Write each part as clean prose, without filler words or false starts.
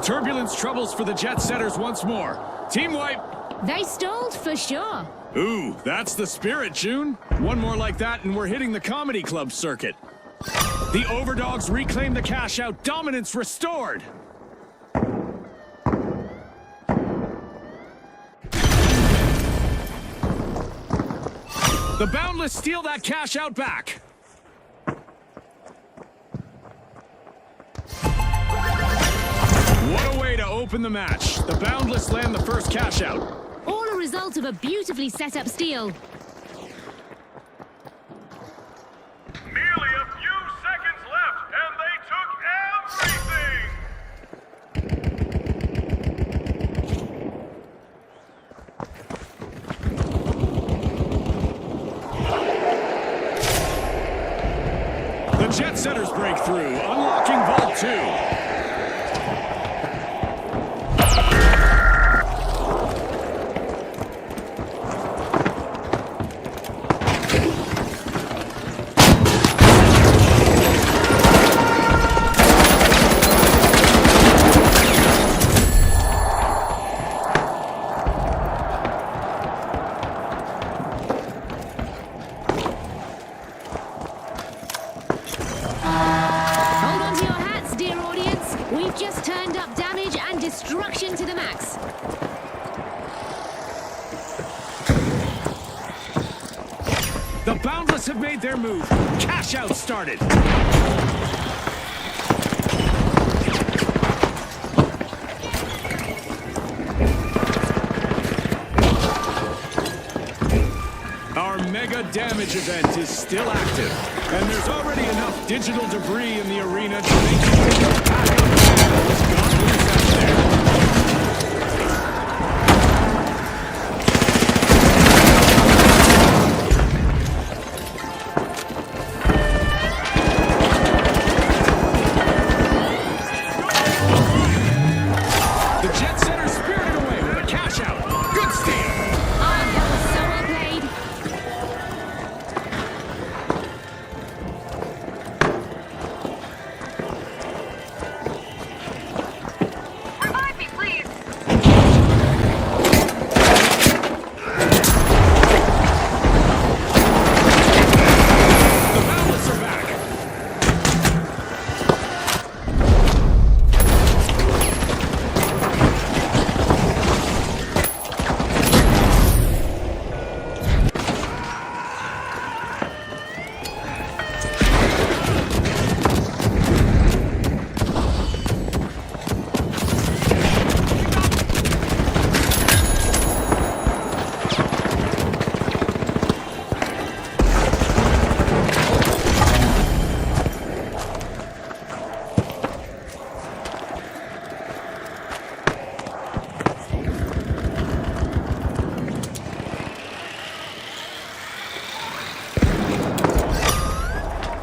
Turbulence troubles for the Jet Setters once more. Team wipe. They stalled for sure. Ooh, that's the spirit, June. One more like that and we're hitting the comedy club circuit. The Overdogs reclaim the cash out. Dominance restored. The Boundless steal that cash out back. What a way to open the match. The Boundless land the first cash out. All a result of a beautifully set up steal. Merely a few seconds left, and they took everything! The Jet Setters break through, unlocking Vault 2. Hold on to your hats, dear audience. We've just turned up damage and destruction to the max. The Boundless have made their move. Cash out started. Our mega damage event is still active, and there's already enough digital debris in the arena to make you think a pack of vandals got loose out there. The Jet Setters spirited away with a cash out. Good steal. Ah, that was so well played. Revive me, please! The Boundless are back.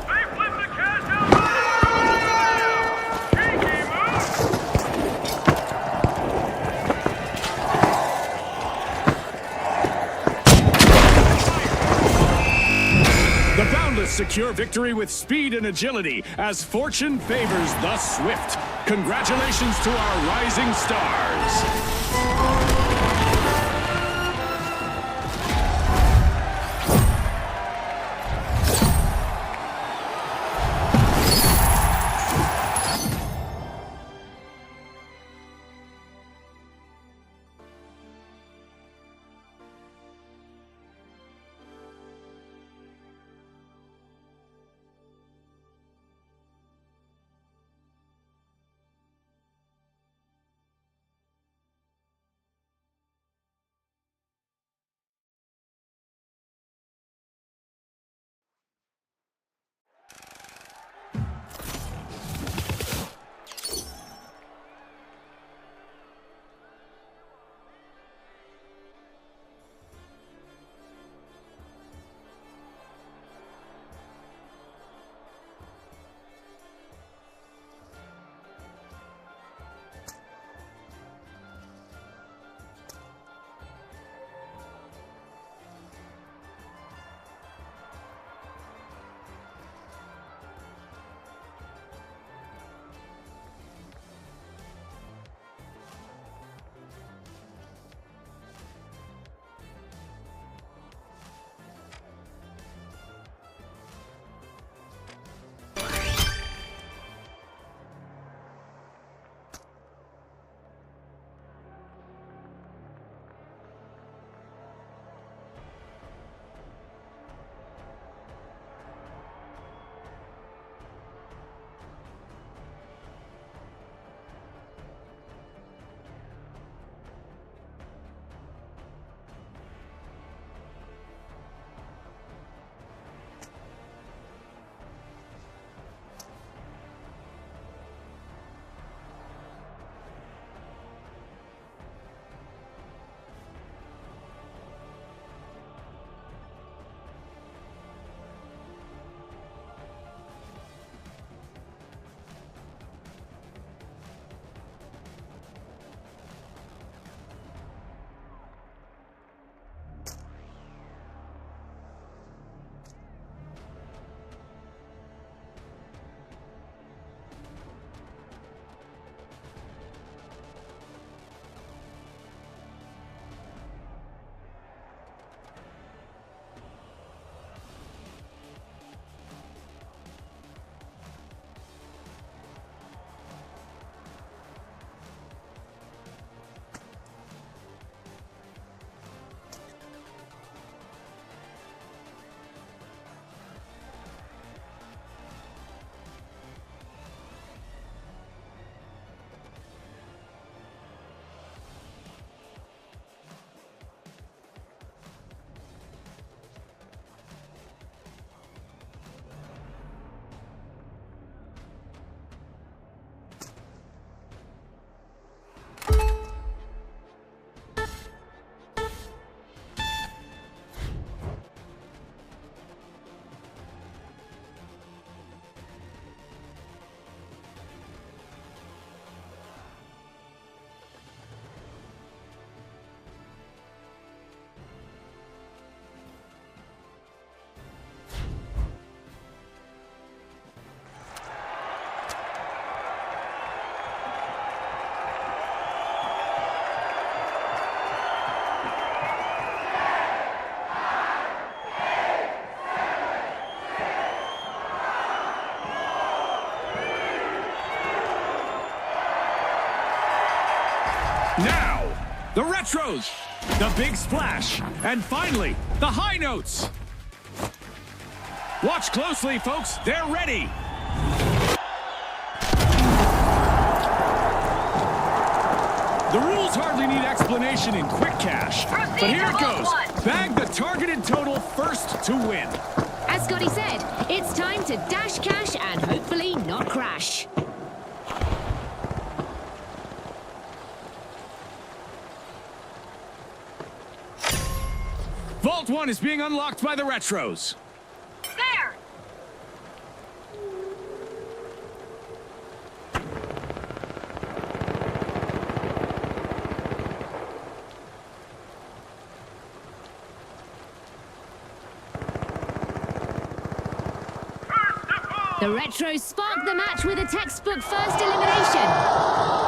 They flip the cash out! Cheeky move! The Boundless secure victory with speed and agility as fortune favors the swift. Congratulations to our rising stars. Now, the retros, the big splash, and finally, the high notes. Watch closely, folks. They're ready. The rules hardly need explanation in Quick Cash. But here it goes. Bag the targeted total first to win. As Scotty said, it's time to dash cash and hopefully not crash. Vault 1 is being unlocked by the retros. There! The Retros sparked the match with a textbook first elimination.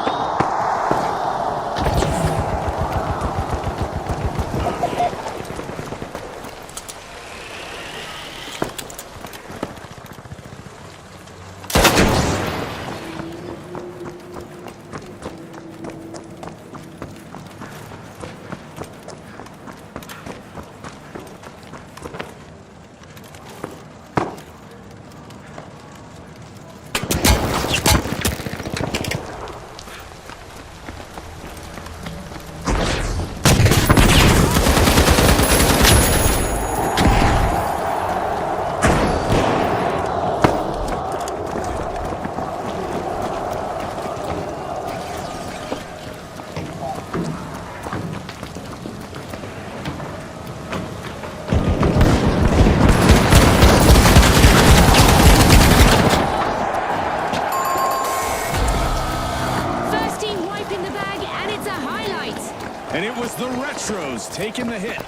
And it was the retros taking the hit.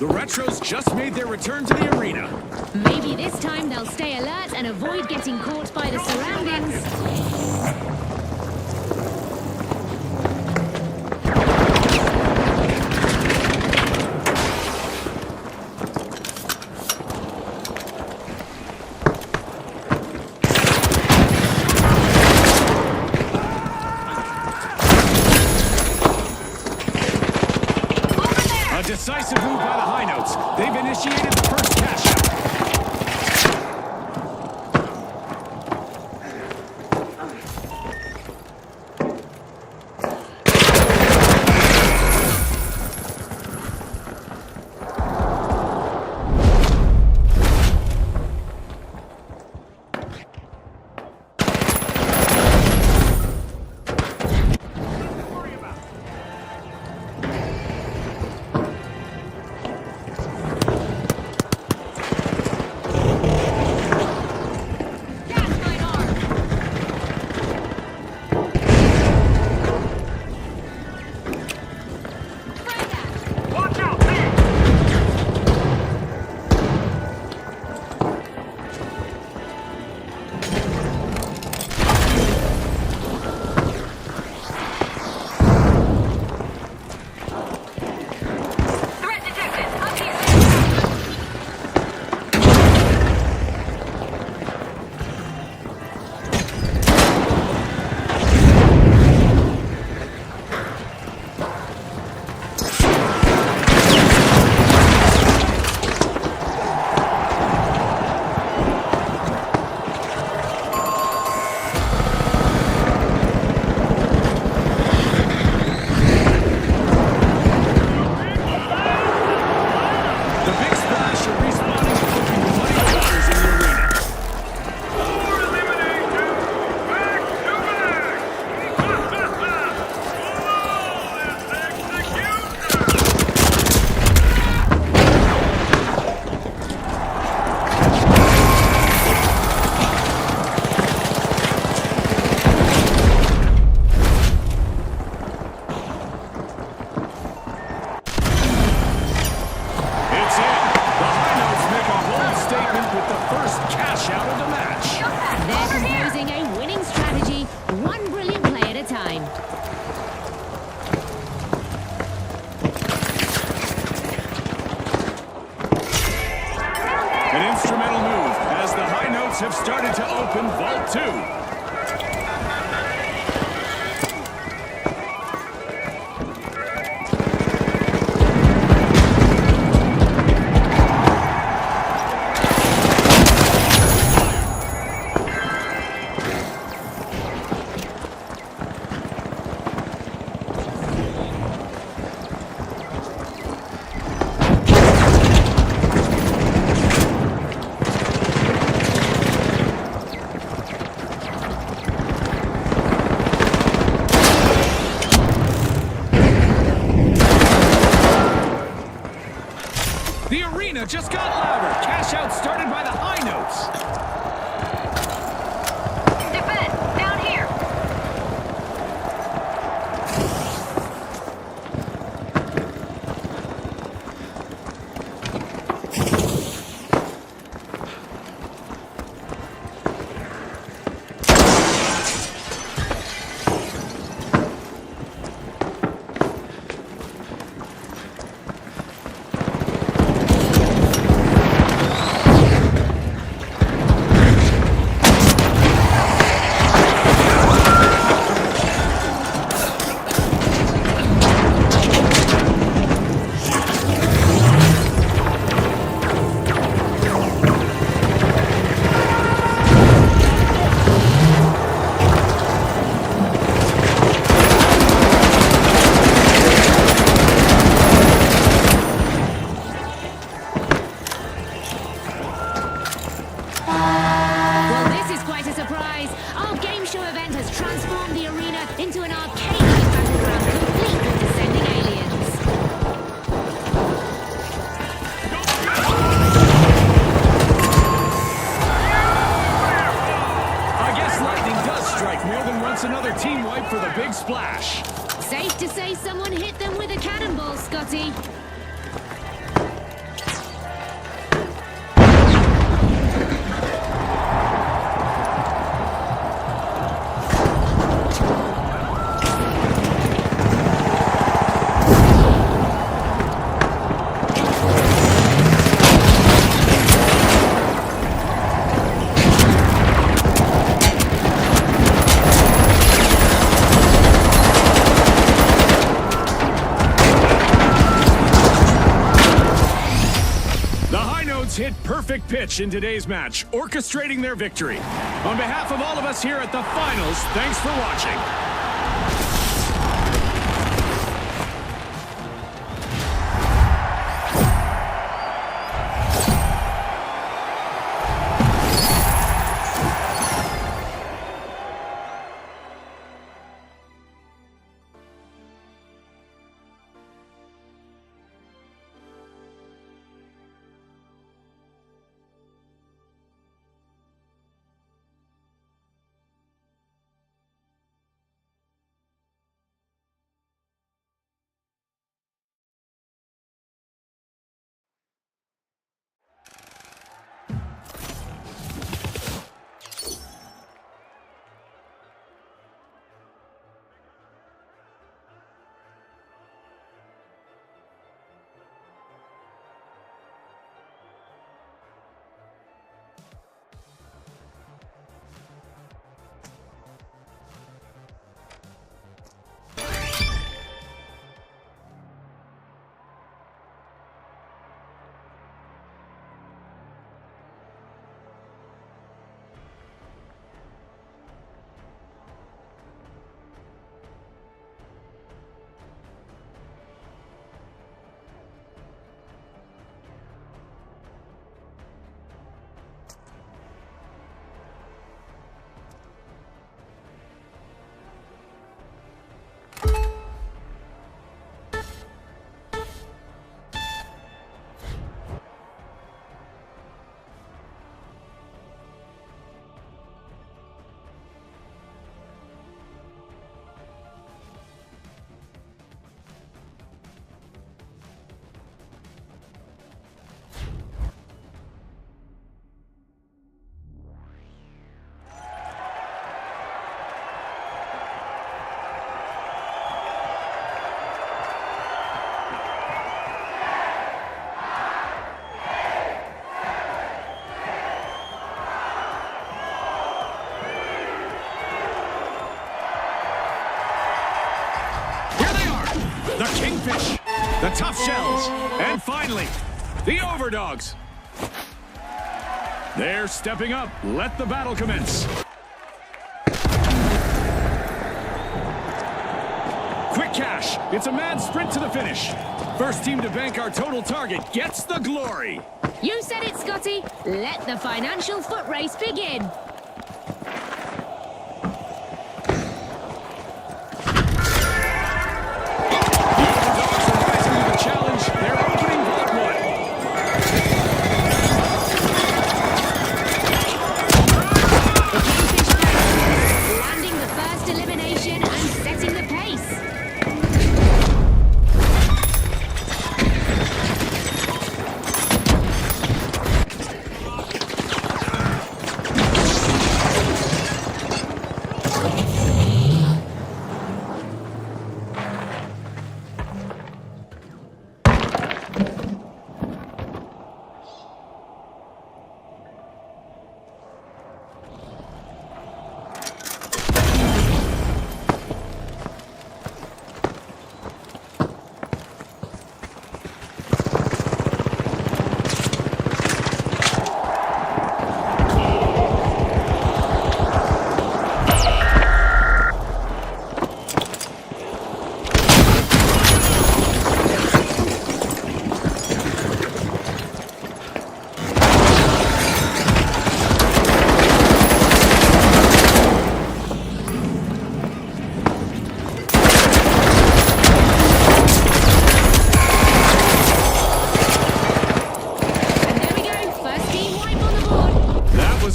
The retros just made their return to the arena. Maybe this time they'll stay alert and avoid getting caught by the surroundings. Decisive move by the High Notes. They've initiated the first cash out. Have started to open Vault 2. arena just got louder. Cash out started by the high notes. Defend, down here. Well, this is quite a surprise. Our game show event has transformed the arena into an arcade-like battleground complete with descending aliens. I guess lightning does strike more than once another team wipe for the big splash. Safe to say someone hit them with a cannonball, Scotty. Hit perfect pitch in today's match, orchestrating their victory. On behalf of all of us here at the finals, thanks for watching. The Kingfish, the Tough Shells, and finally, the Overdogs. They're stepping up. Let the battle commence. Quick cash. It's a mad sprint to the finish. First team to bank our total target gets the glory. You said it, Scotty. Let the financial foot race begin. Challenge, they're opening block one.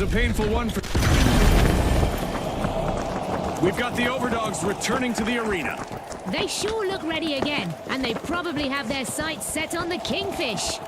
was a painful one for... We've got the Overdogs returning to the arena. They sure look ready again, and they probably have their sights set on the Kingfish.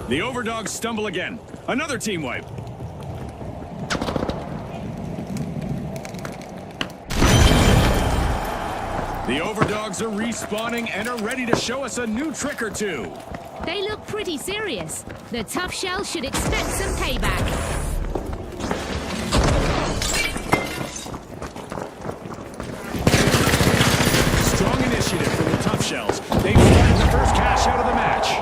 The Overdogs stumble again. Another team wipe. The Overdogs are respawning and are ready to show us a new trick or two. They look pretty serious. The Tough Shell should expect some payback. Strong initiative from the Tough Shells. They've started the first cash out of the match.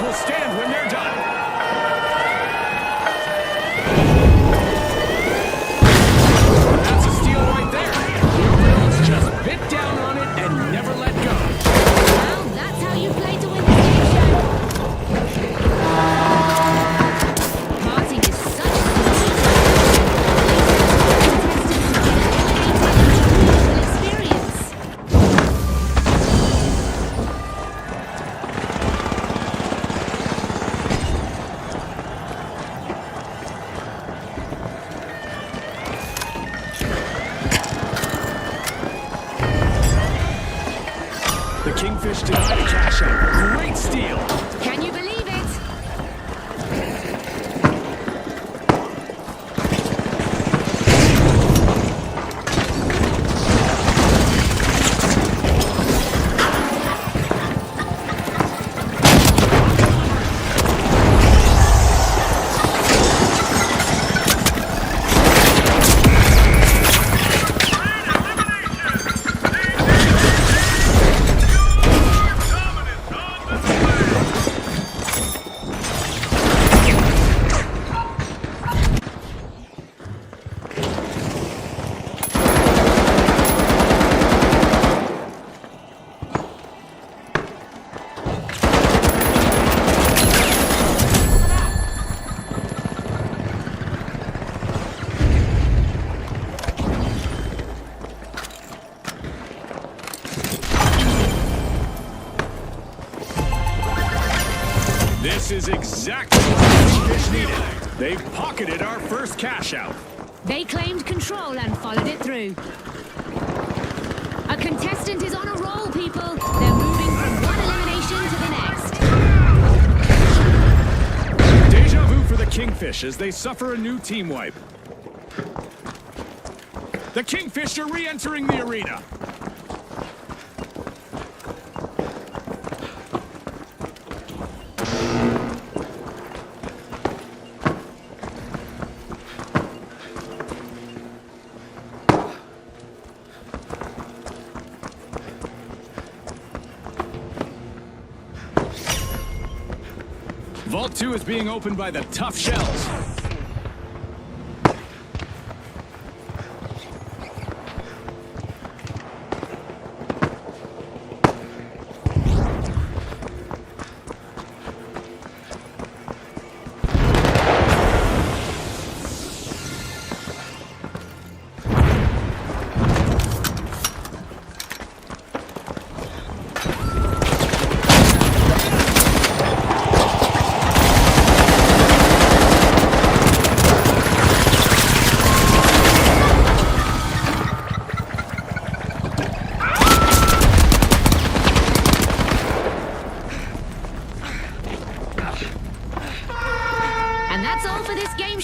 Will stand when they're done. That's a steal right there. The Overdogs just bit down on it and never let go. Well, that's how you play to win this game show. Parting is such a experience. The Kingfish denied a cash out. Great steal. Can you believe it? This is exactly what the Kingfish needed. They've pocketed our first cash out. They claimed control and followed it through. A contestant is on a roll, people. They're moving from one elimination to the next. Deja vu for the Kingfish as they suffer a new team wipe. The Kingfish are re-entering the arena. Vault 2 is being opened by the Tough Shells.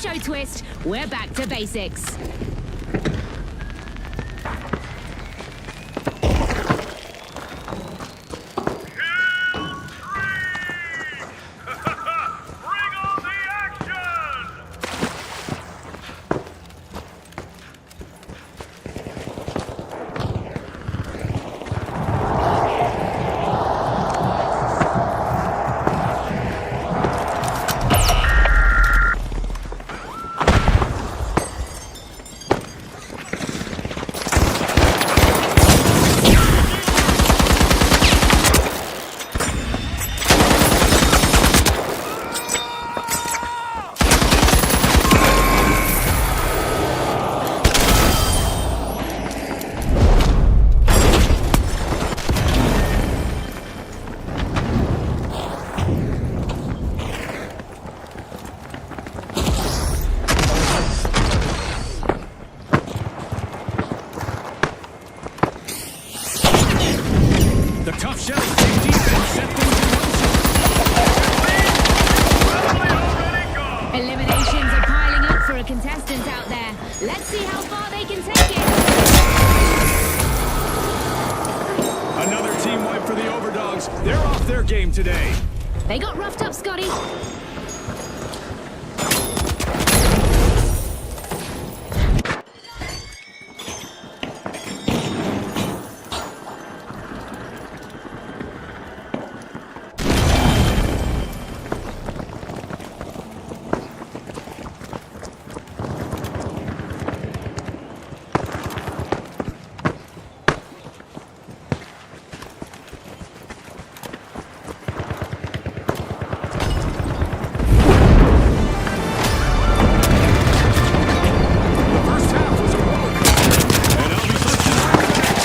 show twist, we're back to basics. Bring on the action! The tough shells dig deep and set things in motion. Probably already gone! Eliminations are piling up for a contestant out there. Let's see how far they can take it. Another team wipe for the Overdogs. They're off their game today. They got roughed up, Scotty. The first half was a roller coaster, and I'll be searching for the next.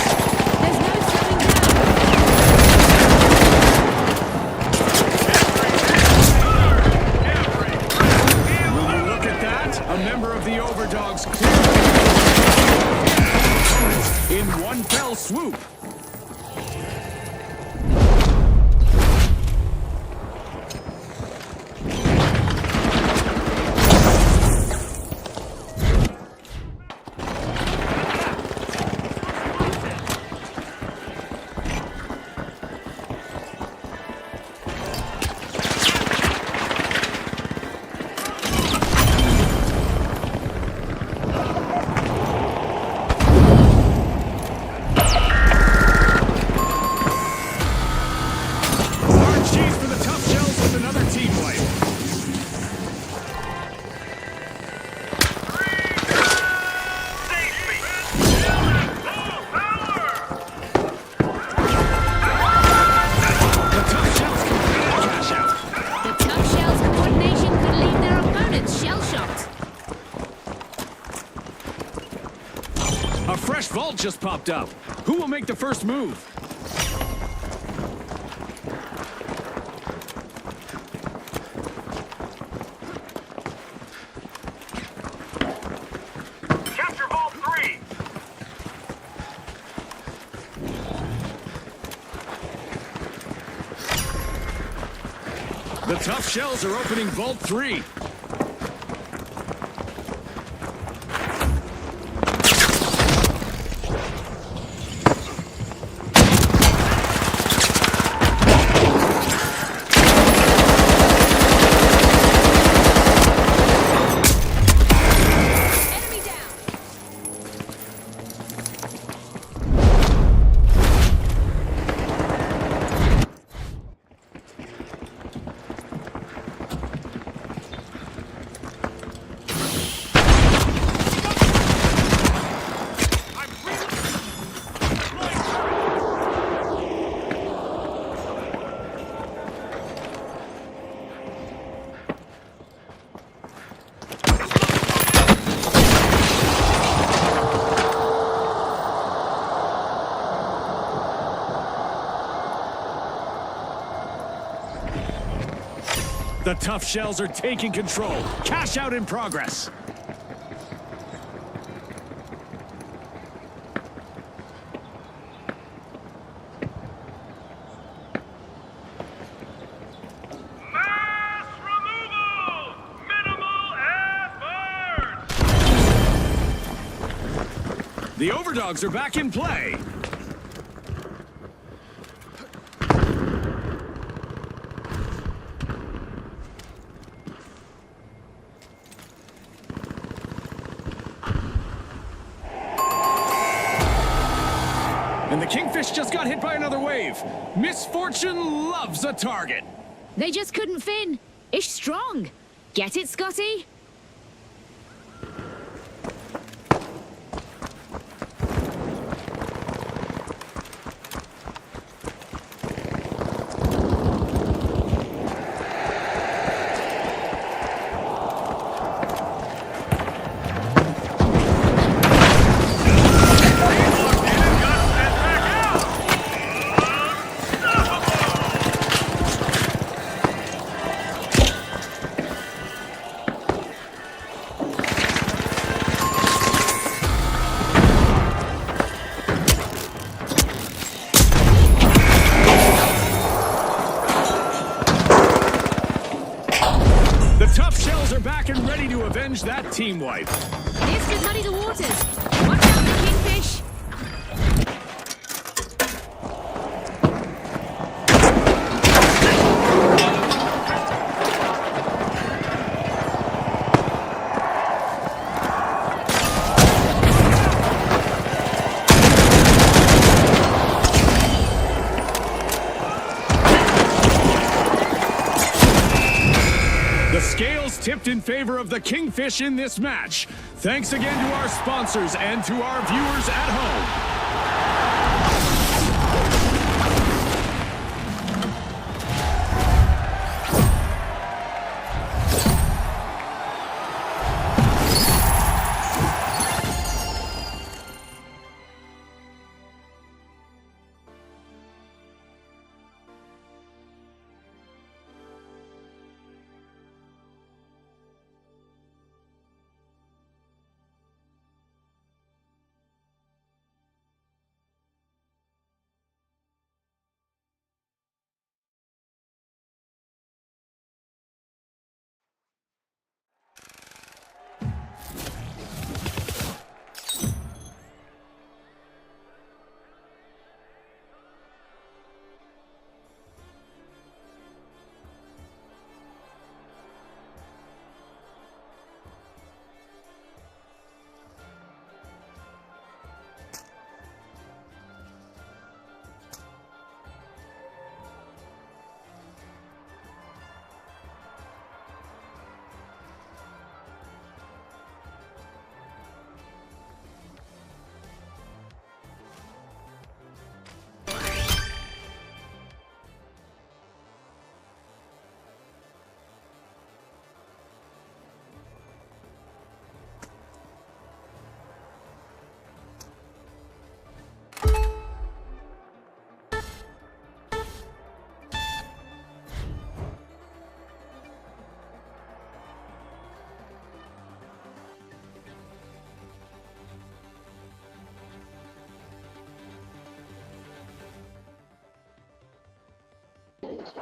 There's no slowing down. Will you look at that? A member of the Overdogs clearly opponents in one fell swoop. Hard cheese for the tough shells with another team wipe. Safely! Full power! The tough shells complete a cash out. The tough shells coordination could leave their opponents shell-shocked. A fresh vault just popped up. Who will make the first move? Capture Vault 3! The tough shells are opening Vault 3. Enemy down. The tough shells are taking control. Cash out in progress. Mass removal! Minimal effort! The Overdogs are back in play. And the Kingfish just got hit by another wave. Misfortune loves a target. They just couldn't fin. Ish strong. Get it, Scotty? The tough shells are back and ready to avenge that team wipe. This could muddy the waters. Watch out, the Kingfish. The scales tipped in favor of the Kingfish in this match. Thanks again to our sponsors and to our viewers at home.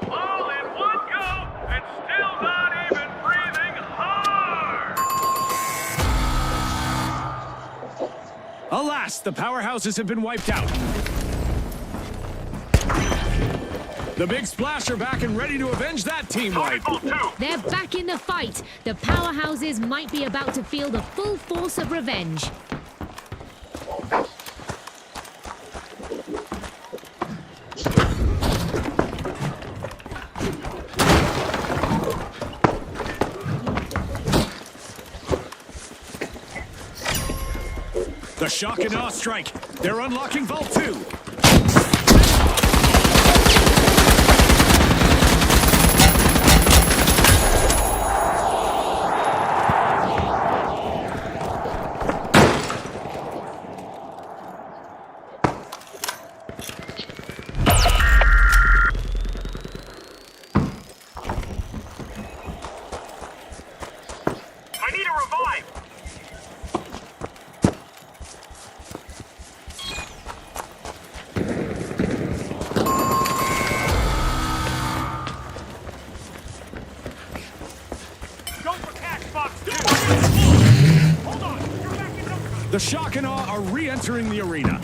All in one go, and still not even breathing hard! Alas, the powerhouses have been wiped out. The Big Splash are back and ready to avenge that team wipe. They're back in the fight. The powerhouses might be about to feel the full force of revenge. The shock and awe strike. They're unlocking Vault 2. I need a revive! The Shock and Awe are re-entering the arena.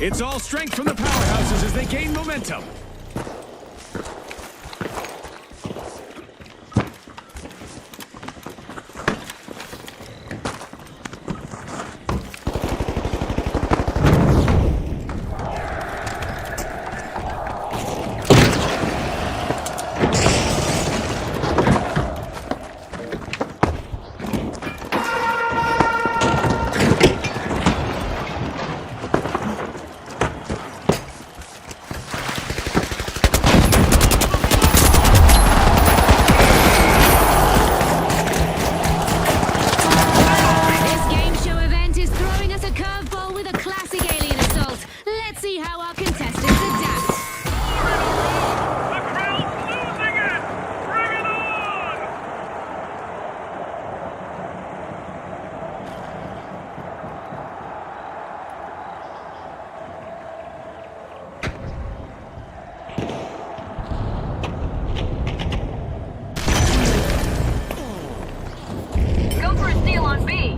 It's all strength from the powerhouses as they gain momentum. This game show event is throwing us a curveball with a classic alien assault. Let's see how our contestants adapt. The crowd's losing it! Bring it on! Go for a steal on B.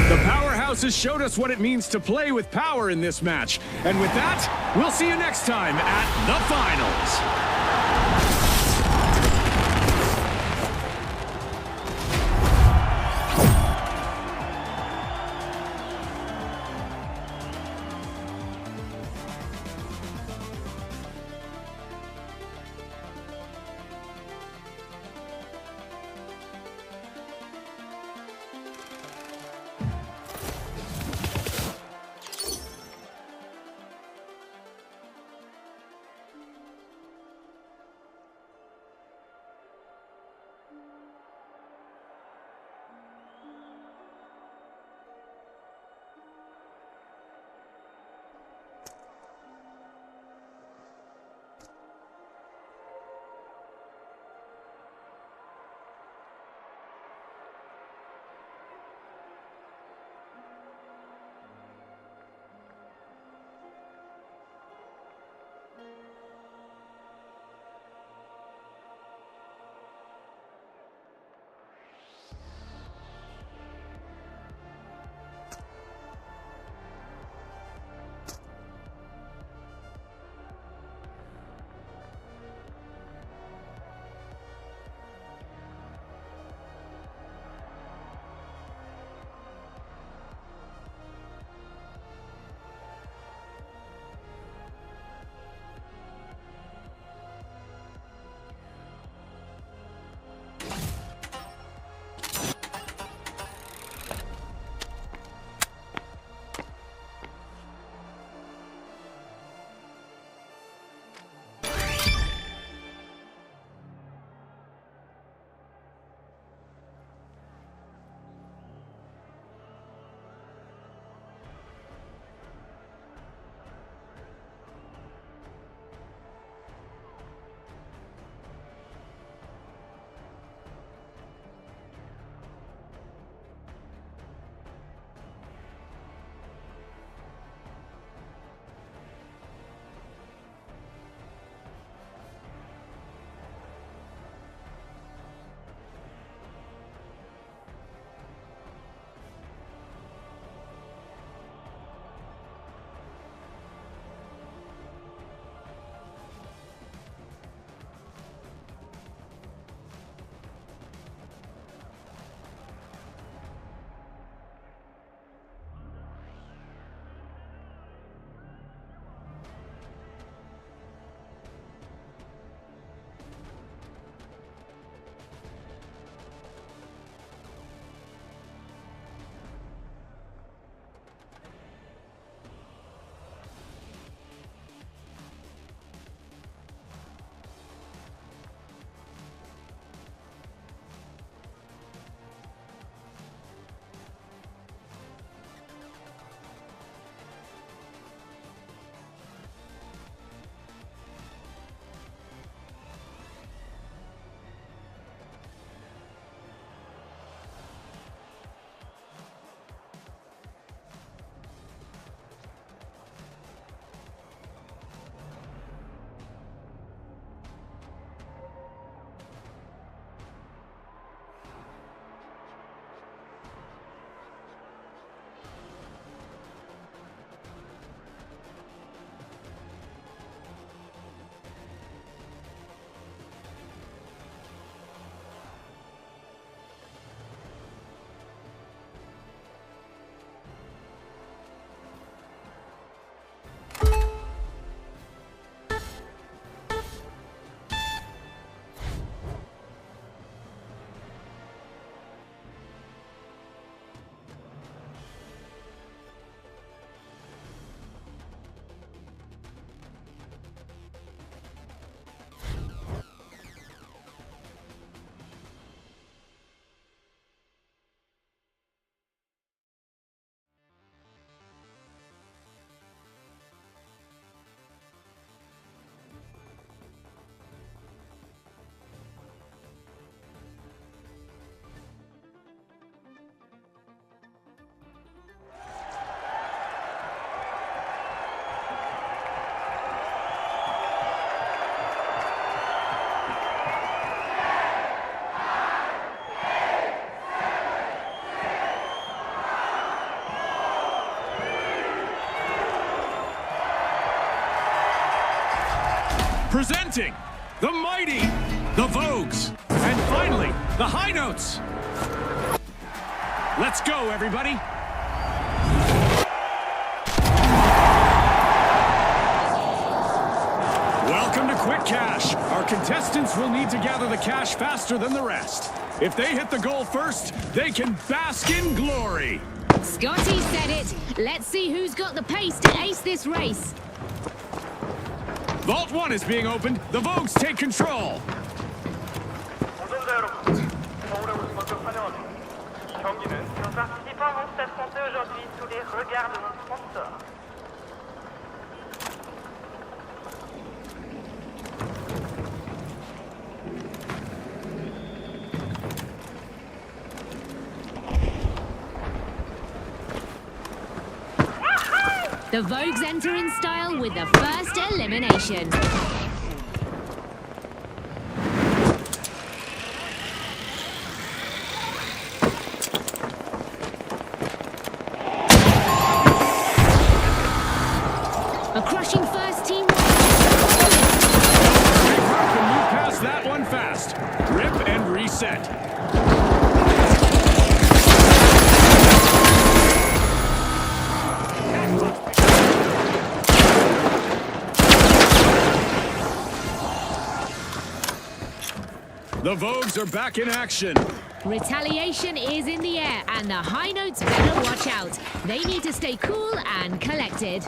The powerhouses showed us what it means to play with power in this match. And with that, we'll see you next time at the finals. Presenting the mighty, the Vogues, and finally, the High Notes. Let's go, everybody. Welcome to Quick Cash. Our contestants will need to gather the cash faster than the rest. If they hit the goal first, they can bask in glory. Scotty said it. Let's see who's got the pace to ace this race. Vault 1 is being opened. The Vogues take control. 우승자 여러분, 서울에 오신 것을 환영합니다. 이 경기는 nos participants vont s'affronter aujourd'hui sous les regards de nos sponsors. The Vogues enter in style with the first elimination. A crushing first team. Regroup and move past that one fast. Rip and reset. The Vogues are back in action. Retaliation is in the air, and the High Notes better watch out. They need to stay cool and collected.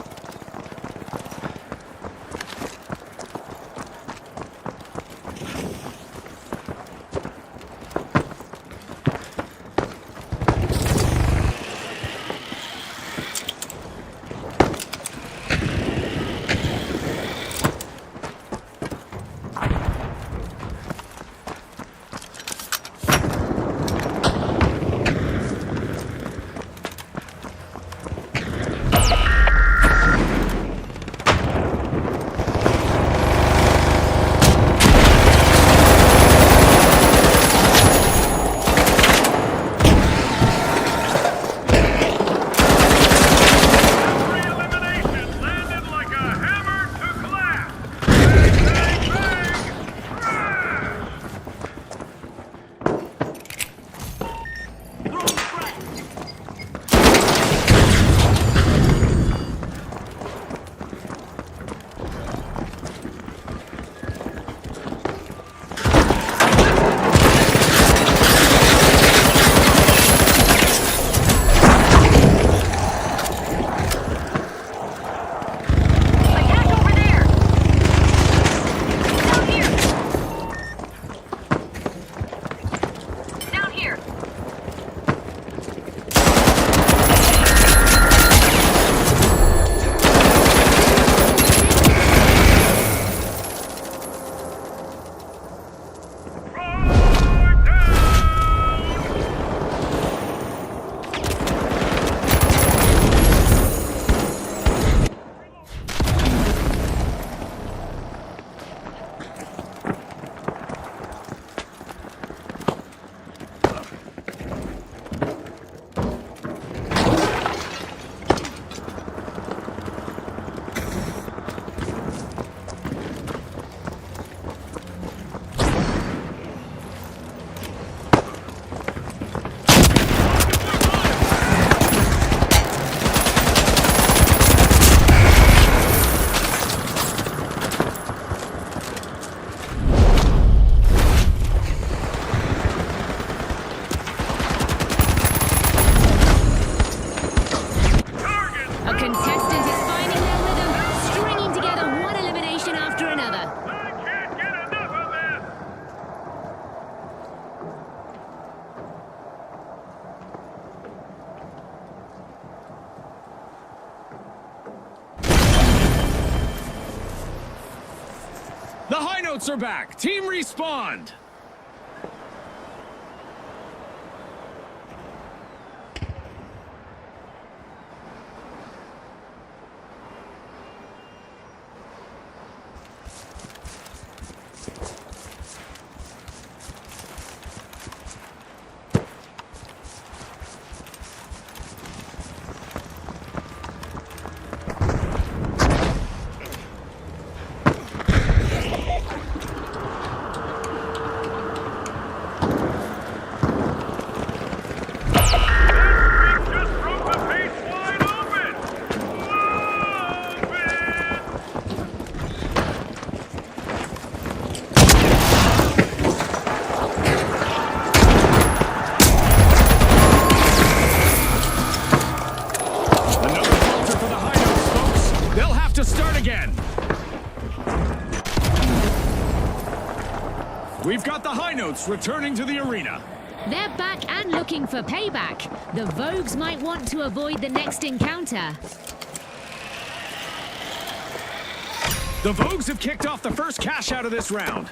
The High Notes are back. Team respawned. We've got the High Notes returning to the arena. They're back and looking for payback. The Vogues might want to avoid the next encounter. The Vogues have kicked off the first cash out of this round.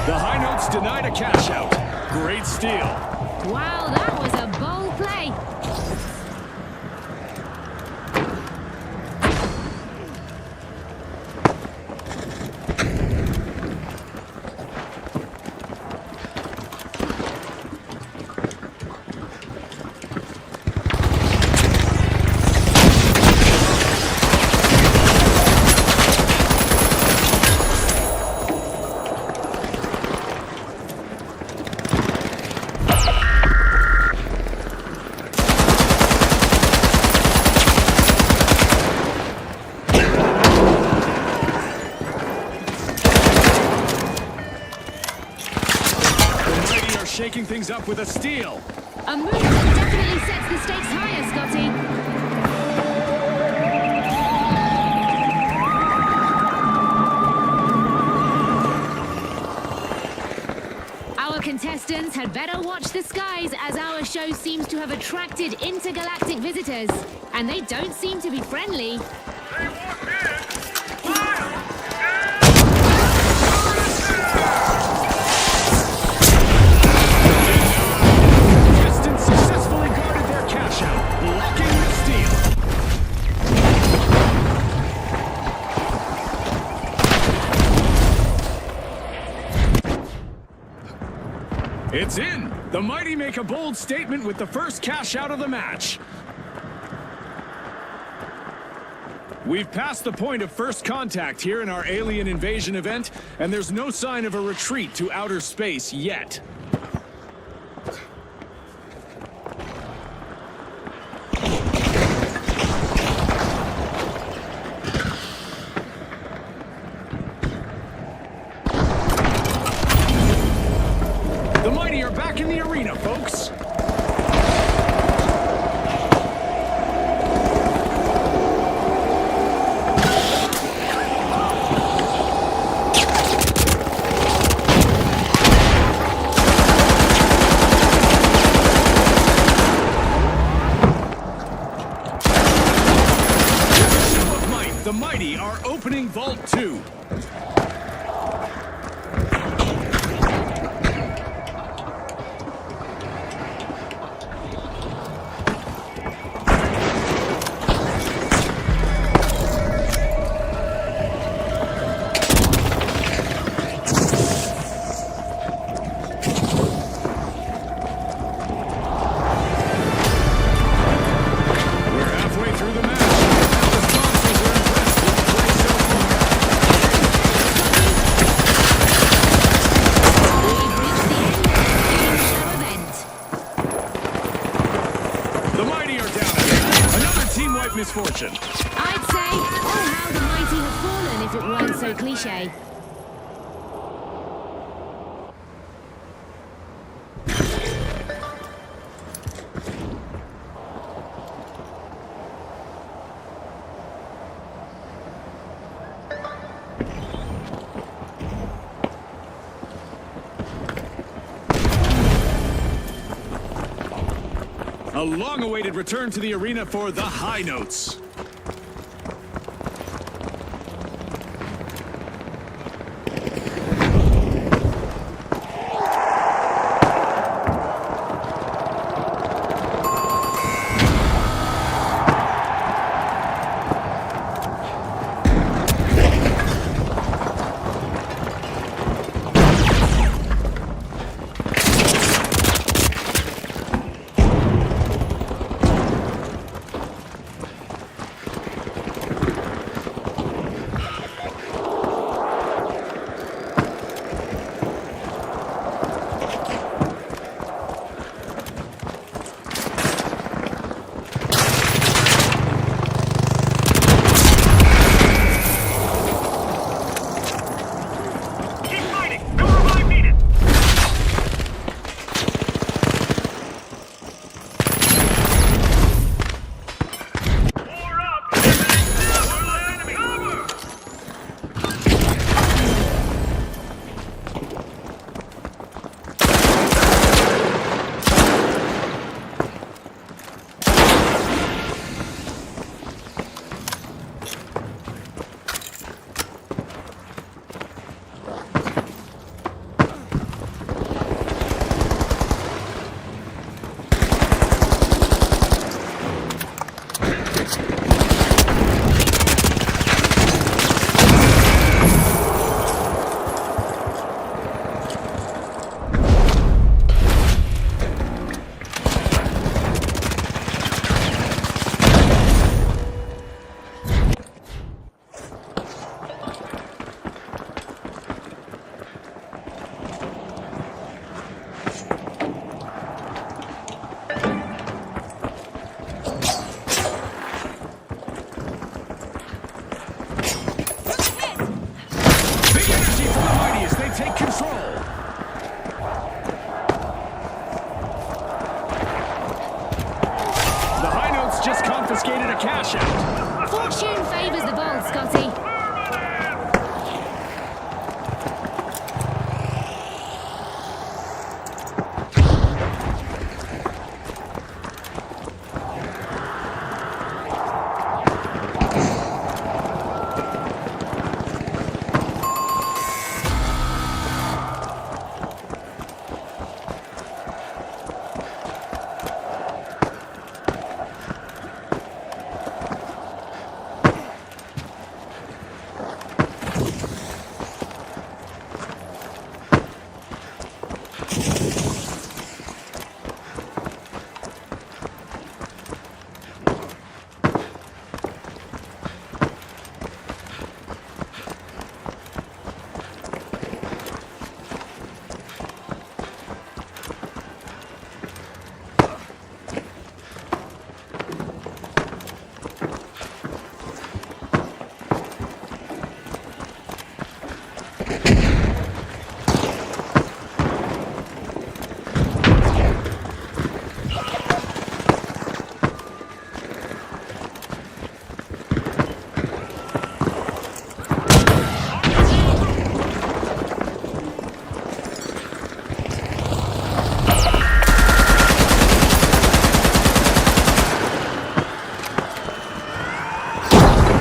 The High Notes denied a cash out. Great steal. Wow, that was a bold play. Shaking things up with a steal. A move that definitely sets the stakes higher, Scotty. Our contestants had better watch the skies, as our show seems to have attracted intergalactic visitors. And they don't seem to be friendly. They walked in. Wild. Contestants successfully guarded their cash out, blocking the steal. It's in! The Mighty make a bold statement with the first cash out of the match. We've passed the point of first contact here in our alien invasion event, and there's no sign of a retreat to outer space yet. The Mighty are back in the arena, folks. Show of might, the Mighty are opening Vault 2. We're halfway through the match. The sponsors are impressed with the play so far. We've reached the end of the game show event. The Mighty are down again. Another team-wide misfortune. I'd say, oh, how the mighty have fallen if it weren't so cliche. A long-awaited return to the arena for the High Notes. take control. The High Notes just confiscated a cash out. Fortune favors the bold, Scotty.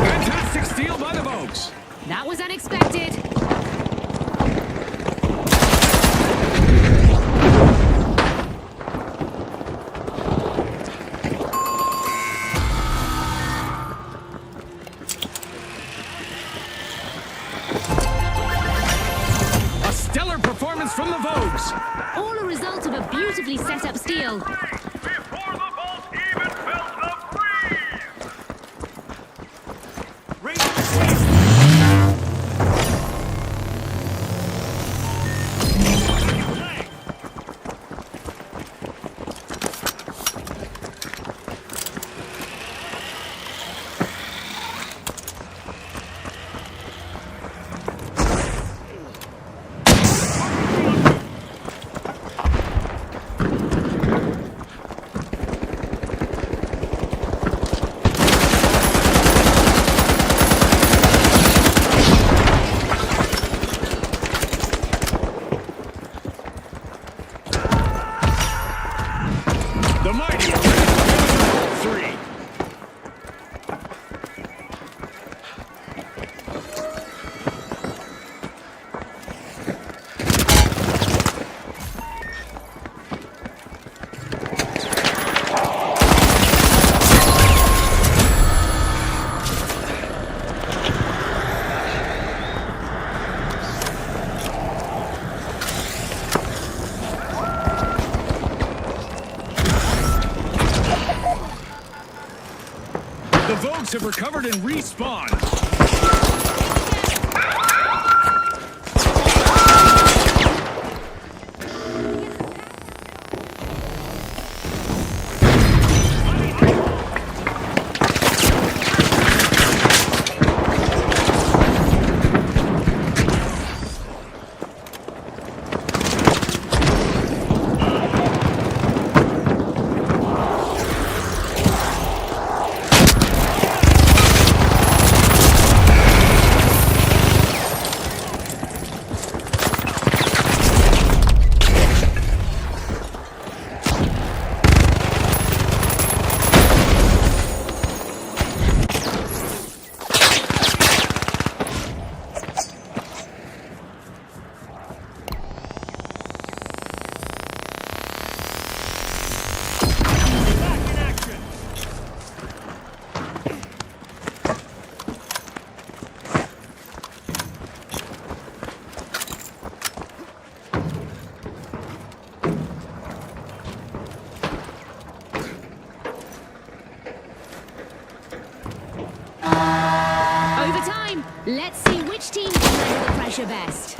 Fantastic steal by the Vogues. That was unexpected. A stellar performance from the Vogues. All a result of a beautifully set up steal. Before the Bolt even felt a breeze! The mighty Arena 3. The Vogues have recovered and respawned. Overtime. Let's see which team can handle the pressure best.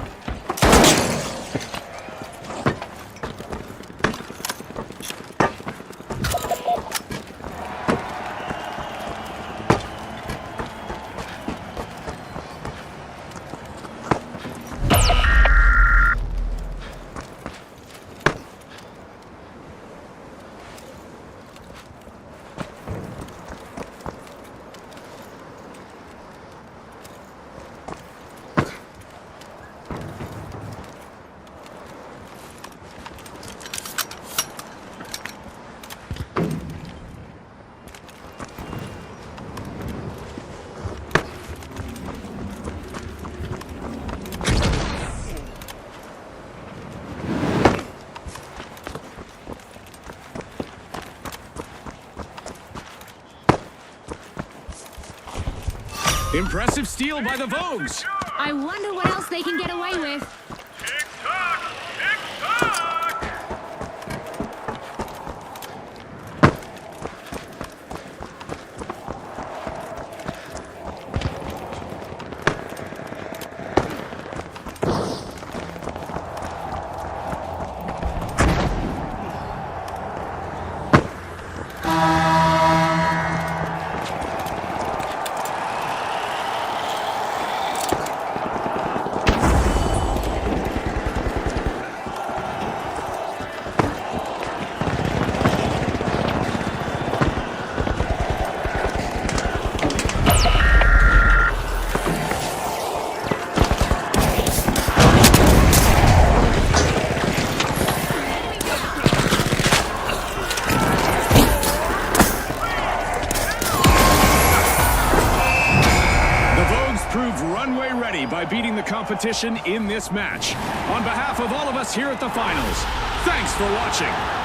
Impressive steal by the Vogues. I wonder what else they can get away with. Tick-tock! Tick-tock! Proved runway ready by beating the competition in this match. On behalf of all of us here at the finals, thanks for watching.